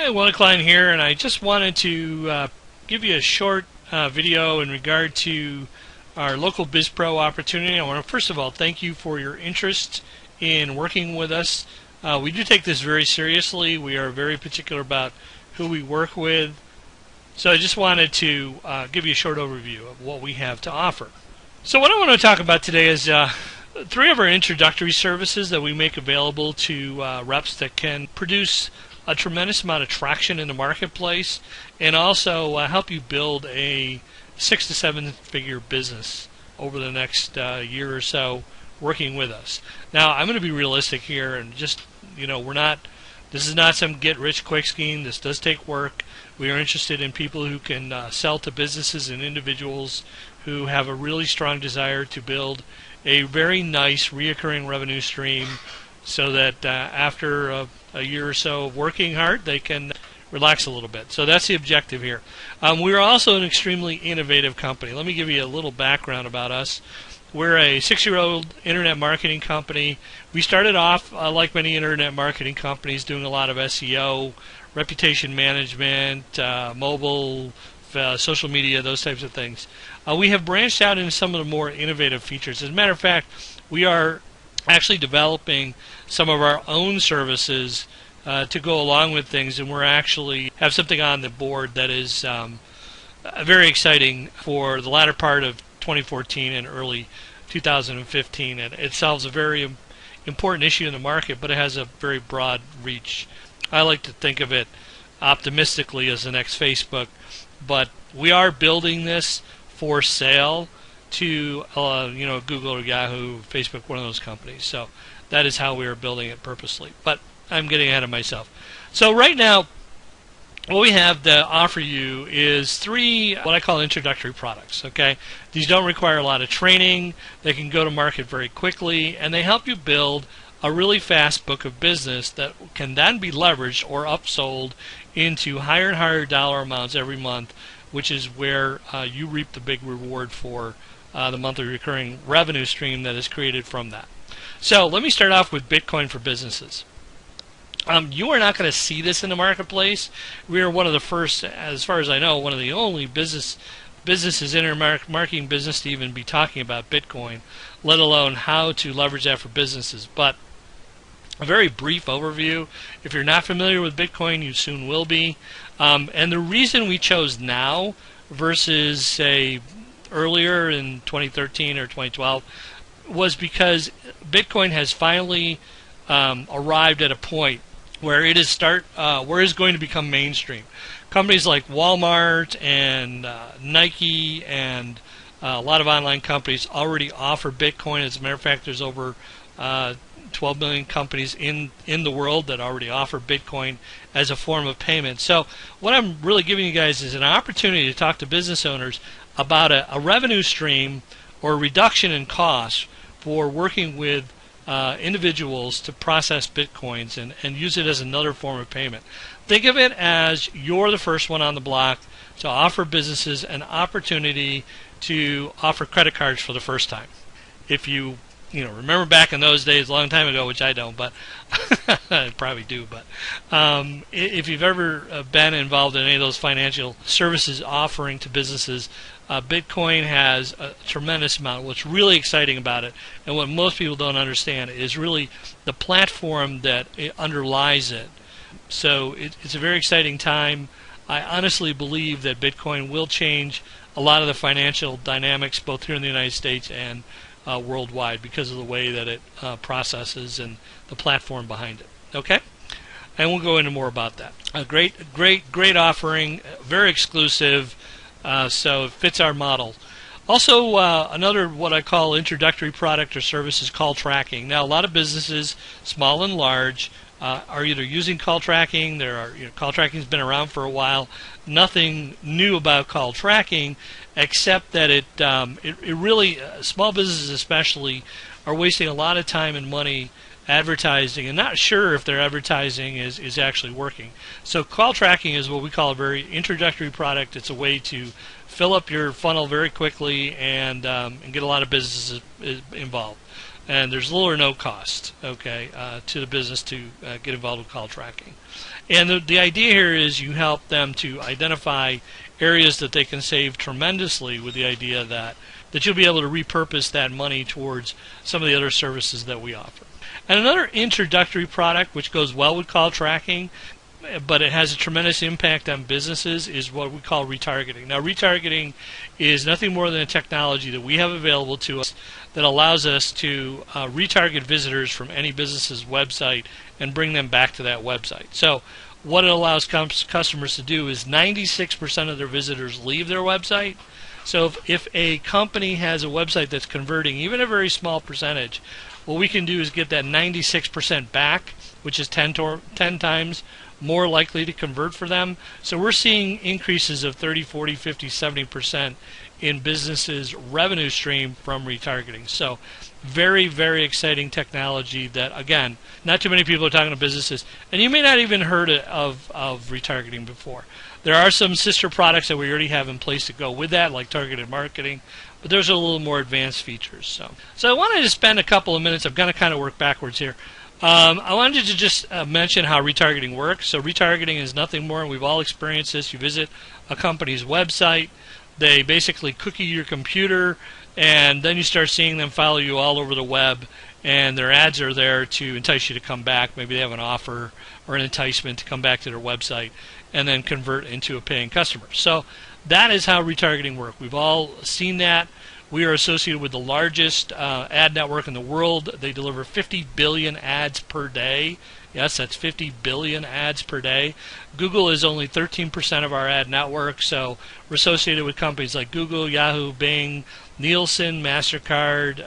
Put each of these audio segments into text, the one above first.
Hi, Will Klein here, and I just wanted to give you a short video in regard to our local BizPro opportunity. I want to first of all thank you for your interest in working with us. We do take this very seriously. We are very particular about who we work with. So I just wanted to give you a short overview of what we have to offer. So what I want to talk about today is three of our introductory services that we make available to reps that can produce a tremendous amount of traction in the marketplace and also help you build a 6 to 7 figure business over the next year or so working with us. Now, I'm going to be realistic here and just, this is not some get rich quick scheme. This does take work. We are interested in people who can sell to businesses and individuals who have a really strong desire to build a very nice reoccurring revenue stream so that after a year or so of working hard, they can relax a little bit. So that's the objective here. We're also an extremely innovative company. Let me give you a little background about us. We're a 6-year-old internet marketing company. We started off, like many internet marketing companies, doing a lot of SEO, reputation management, mobile, social media, those types of things. We have branched out into some of the more innovative features. As a matter of fact, we are actually developing some of our own services to go along with things, and we're actually have something on the board that is very exciting for the latter part of 2014 and early 2015. And it solves a very important issue in the market, but it has a very broad reach. I like to think of it optimistically as the next Facebook, but we are building this for sale to Google or Yahoo, Facebook, one of those companies. So that is how we are building it purposely. But I'm getting ahead of myself. So right now, what we have to offer you is three what I call introductory products. Okay, these don't require a lot of training. They can go to market very quickly, and they help you build a really fast book of business that can then be leveraged or upsold into higher and higher dollar amounts every month, which is where you reap the big reward for the monthly recurring revenue stream that is created from that. So let me start off with Bitcoin for businesses. You are not going to see this in the marketplace. We are one of the first, as far as I know, one of the only businesses in our marketing business to even be talking about Bitcoin, let alone how to leverage that for businesses. But a very brief overview. If you're not familiar with Bitcoin, you soon will be. And the reason we chose now versus, say, earlier in 2013 or 2012 was because Bitcoin has finally arrived at a point where it is going to become mainstream. Companies like Walmart and Nike and a lot of online companies already offer Bitcoin. As a matter of fact, there's over 12 million companies in the world that already offer Bitcoin as a form of payment. So what I'm really giving you guys is an opportunity to talk to business owners about a revenue stream or a reduction in cost for working with individuals to process Bitcoins and use it as another form of payment. Think of it as you're the first one on the block to offer businesses an opportunity to offer credit cards for the first time. If you remember back in those days, a long time ago, which I don't, but I probably do. But if you've ever been involved in any of those financial services offering to businesses, Bitcoin has a tremendous amount. What's really exciting about it, and what most people don't understand, is really the platform that underlies it. So it's a very exciting time. I honestly believe that Bitcoin will change a lot of the financial dynamics, both here in the United States and worldwide, because of the way that it processes and the platform behind it. Okay, and we'll go into more about that. A great offering, very exclusive, so it fits our model. Also, another what I call introductory product or service is call tracking. Now, a lot of businesses, small and large, are either using call tracking. Call tracking's been around for a while. Nothing new about call tracking, except that it really, small businesses especially, are wasting a lot of time and money advertising and not sure if their advertising is actually working. So call tracking is what we call a very introductory product. It's a way to fill up your funnel very quickly and get a lot of businesses involved. and there's little or no cost, okay, to the business to get involved with call tracking. And the idea here is you help them to identify areas that they can save tremendously, with the idea that you'll be able to repurpose that money towards some of the other services that we offer. And another introductory product which goes well with call tracking, but it has a tremendous impact on businesses, is what we call retargeting. Now, retargeting is nothing more than a technology that we have available to us that allows us to retarget visitors from any business's website and bring them back to that website. So what it allows customers to do is 96% of their visitors leave their website. So if a company has a website that's converting even a very small percentage, what we can do is get that 96% back, which is 10 times more likely to convert for them. So we're seeing increases of 30, 40, 50, 70% in businesses' revenue stream from retargeting. So very, very exciting technology that, again, not too many people are talking to businesses, and you may not even heard of retargeting before. There are some sister products that we already have in place to go with that, like targeted marketing, but those are a little more advanced features. So I wanted to spend a couple of minutes. I'm going to kind of work backwards here. I wanted to just mention how retargeting works. So retargeting is nothing more, and we've all experienced this. You visit a company's website, they basically cookie your computer, and then you start seeing them follow you all over the web, and their ads are there to entice you to come back. Maybe they have an offer or an enticement to come back to their website and then convert into a paying customer. So that is how retargeting works. We've all seen that. We are associated with the largest ad network in the world. They deliver 50 billion ads per day. Yes, that's 50 billion ads per day. Google is only 13% of our ad network, so we're associated with companies like Google, Yahoo, Bing, Nielsen, MasterCard,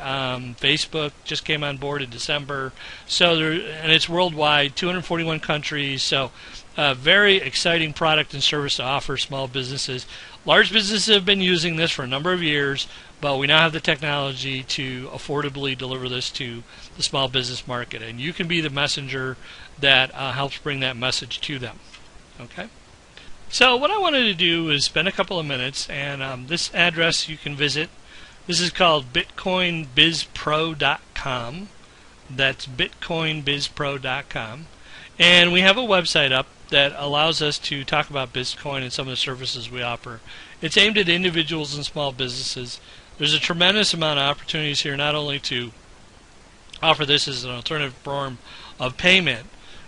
Facebook just came on board in December. And it's worldwide, 241 countries. So very exciting product and service to offer small businesses. Large businesses have been using this for a number of years, but we now have the technology to affordably deliver this to the small business market, and you can be the messenger that helps bring that message to them. Okay. So what I wanted to do is spend a couple of minutes, and this address you can visit. This is called bitcoinbizpro.com. That's bitcoinbizpro.com, and we have a website up that allows us to talk about Bitcoin and some of the services we offer. It's aimed at individuals and small businesses. There's a tremendous amount of opportunities here, not only to offer this as an alternative form of payment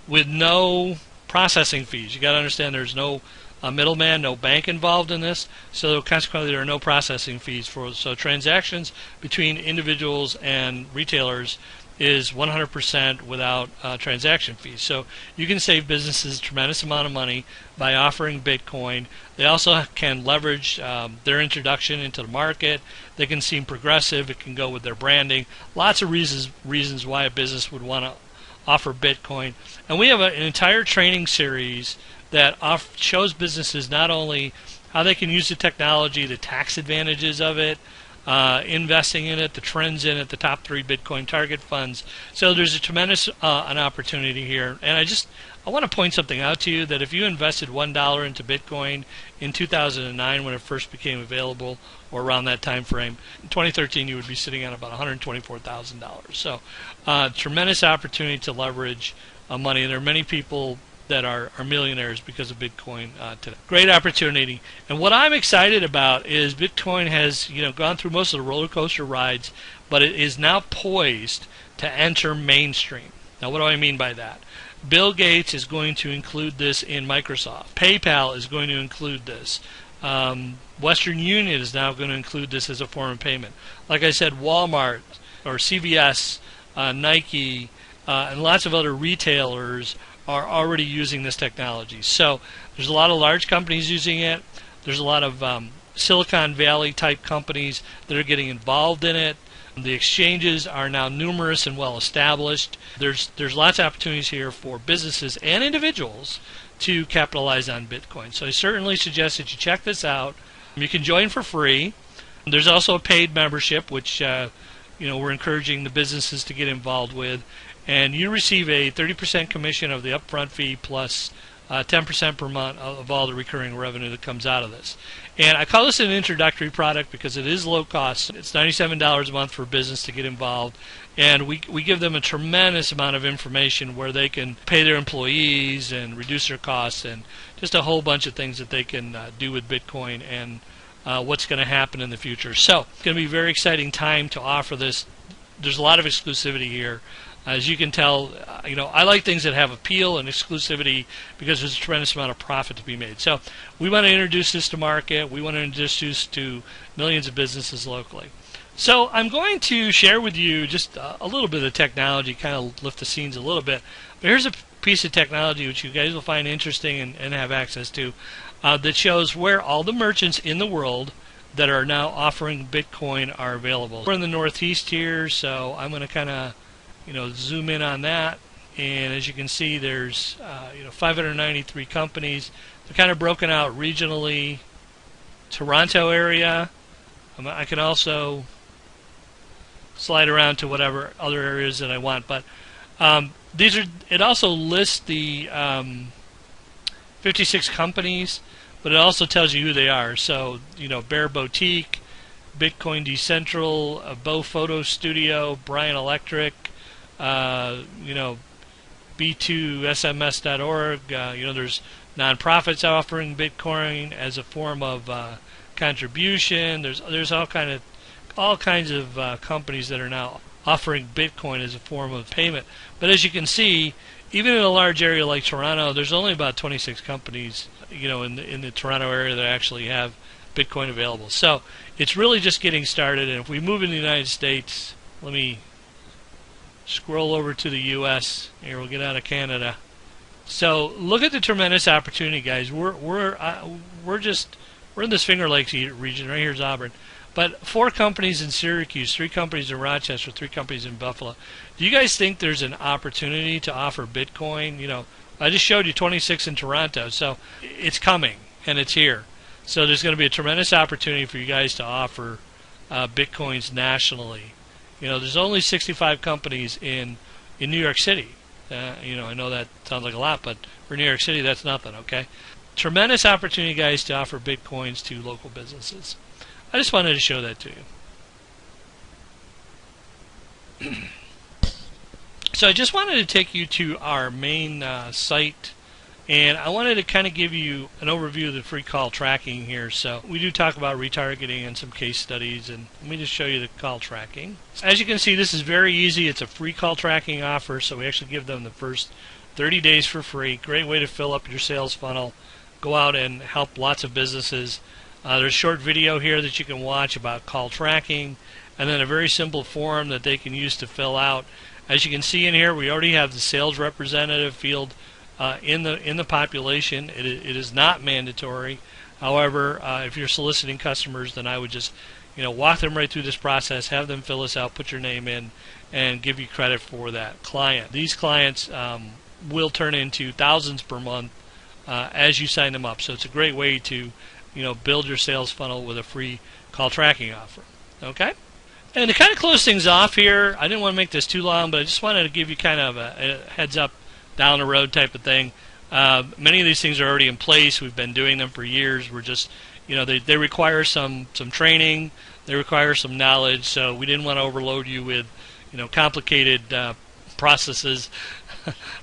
with no processing fees. You got to understand there's no middleman, no bank involved in this, so consequently there are no processing fees so transactions between individuals and retailers is 100% without transaction fees. So you can save businesses a tremendous amount of money by offering Bitcoin. They also can leverage their introduction into the market. They can seem progressive. It can go with their branding. Lots of reasons why a business would want to offer Bitcoin. And we have an entire training series that shows businesses not only how they can use the technology, the tax advantages of it, investing in it, the trends in it, the top 3 Bitcoin target funds. So there's a tremendous an opportunity here. And I want to point something out to you, that if you invested $1 into Bitcoin in 2009 when it first became available, or around that time frame, in 2013 you would be sitting on about $124,000. So tremendous opportunity to leverage money. And there are many people that are millionaires because of Bitcoin today. Great opportunity. And what I'm excited about is Bitcoin has gone through most of the roller coaster rides, but it is now poised to enter mainstream. Now, what do I mean by that? Bill Gates is going to include this in Microsoft. PayPal is going to include this. Western Union is now going to include this as a form of payment. Like I said, Walmart or CVS, Nike, and lots of other retailers are already using this technology. So there's a lot of large companies using it. There's a lot of Silicon Valley type companies that are getting involved in it. The exchanges are now numerous and well established. There's lots of opportunities here for businesses and individuals to capitalize on Bitcoin. So I certainly suggest that you check this out. You can join for free. There's also a paid membership, which we're encouraging the businesses to get involved with. And you receive a 30% commission of the upfront fee plus 10% per month of all the recurring revenue that comes out of this. And I call this an introductory product because it is low cost. It's $97 a month for a business to get involved. And we give them a tremendous amount of information where they can pay their employees and reduce their costs and just a whole bunch of things that they can do with Bitcoin and what's going to happen in the future. So it's going to be a very exciting time to offer this. There's a lot of exclusivity here. As you can tell, I like things that have appeal and exclusivity because there's a tremendous amount of profit to be made. So we want to introduce this to market. We want to introduce this to millions of businesses locally. So I'm going to share with you just a little bit of technology, kind of lift the scenes a little bit. But here's a piece of technology which you guys will find interesting and have access to that shows where all the merchants in the world that are now offering Bitcoin are available. We're in the Northeast here, so I'm going to kind of zoom in on that. And as you can see, there's 593 companies. They're kind of broken out regionally. Toronto area. I can also slide around to whatever other areas that I want, but it also lists the 56 companies, but it also tells you who they are. So Bear Boutique, Bitcoin Decentral, Bow Photo Studio, Brian Electric, B2SMS.org. There's nonprofits offering Bitcoin as a form of contribution. There's all kinds of companies that are now offering Bitcoin as a form of payment. But as you can see, even in a large area like Toronto, there's only about 26 companies, in the Toronto area that actually have Bitcoin available. So it's really just getting started. And if we move in the United States, let me scroll over to the U.S. Here, we'll get out of Canada. So look at the tremendous opportunity, guys. We're in this Finger Lakes region. Right here's Auburn. But 4 companies in Syracuse, 3 companies in Rochester, 3 companies in Buffalo. Do you guys think there's an opportunity to offer Bitcoin? I just showed you 26 in Toronto, so it's coming and it's here. So there's going to be a tremendous opportunity for you guys to offer Bitcoins nationally. There's only 65 companies in New York City. I know that sounds like a lot, but for New York City, that's nothing, okay? Tremendous opportunity, guys, to offer Bitcoins to local businesses. I just wanted to show that to you. So I just wanted to take you to our main site, and I wanted to kind of give you an overview of the free call tracking here. So we do talk about retargeting and some case studies, and let me just show you the call tracking. As you can see, this is very easy. It's a free call tracking offer, so we actually give them the first 30 days for free. Great way to fill up your sales funnel. Go out and help lots of businesses. There's a short video here that you can watch about call tracking, and then a very simple form that they can use to fill out. As you can see in here, we already have the sales representative field in the population. It is not mandatory. However, if you're soliciting customers, then I would just walk them right through this process, have them fill this out, put your name in, and give you credit for that client. These clients will turn into thousands per month as you sign them up. So it's a great way to build your sales funnel with a free call tracking offer. Okay? And to kind of close things off here, I didn't want to make this too long, but I just wanted to give you kind of a heads up down the road type of thing. Many of these things are already in place. We've been doing them for years. We're just, they require some training. They require some knowledge. So we didn't want to overload you with, complicated processes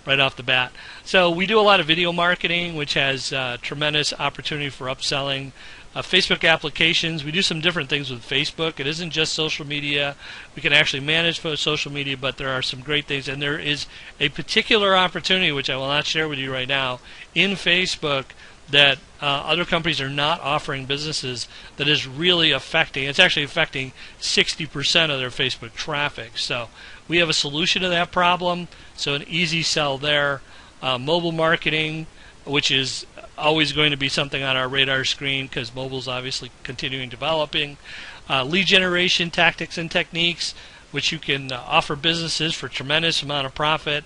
right off the bat. So we do a lot of video marketing, which has tremendous opportunity for upselling. Facebook applications, we do some different things with Facebook. It isn't just social media. We can actually manage social media, but there are some great things. And there is a particular opportunity, which I will not share with you right now, in Facebook that other companies are not offering businesses that is really affecting. It's actually affecting 60% of their Facebook traffic. So we have a solution to that problem. So an easy sell there. Mobile marketing, which is always going to be something on our radar screen because mobile is obviously continuing developing. Lead generation tactics and techniques, which you can offer businesses for tremendous amount of profit.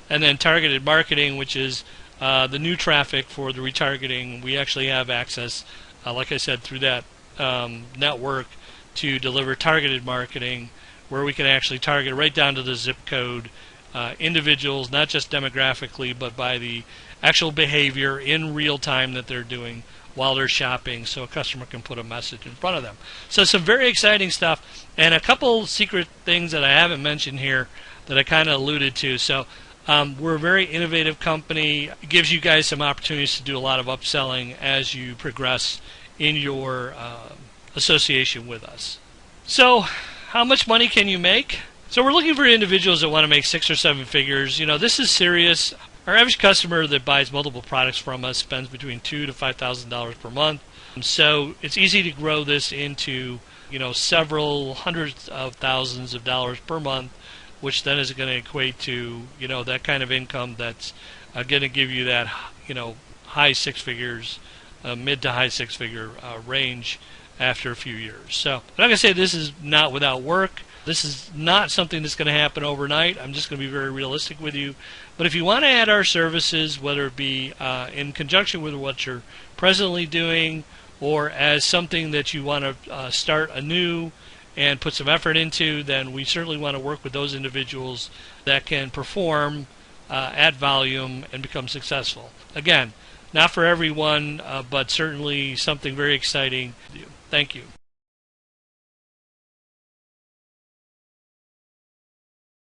And then targeted marketing, which is the new traffic for the retargeting. We actually have access, like I said, through that network to deliver targeted marketing where we can actually target right down to the zip code individuals, not just demographically, but by the actual behavior in real time that they're doing while they're shopping, so a customer can put a message in front of them. So some very exciting stuff, and a couple secret things that I haven't mentioned here that I kind of alluded to. So we're a very innovative company. It gives you guys some opportunities to do a lot of upselling as you progress in your association with us. So how much money can you make? So we're looking for individuals that want to make 6 or 7 figures. You know, this is serious. Our average customer that buys multiple products from us spends between $2,000 to $5,000 per month. So it's easy to grow this into, you know, several hundreds of thousands of dollars per month, which then is going to equate to, you know, that kind of income that's going to give you that, you know, high 6 figures, mid to high 6 figure range after a few years. So I'm not going to say this is not without work. This is not something that's going to happen overnight. I'm just going to be very realistic with you. But if you want to add our services, whether it be in conjunction with what you're presently doing or as something that you want to start anew and put some effort into, then we certainly want to work with those individuals that can perform at volume and become successful. Again, not for everyone, but certainly something very exciting. Thank you.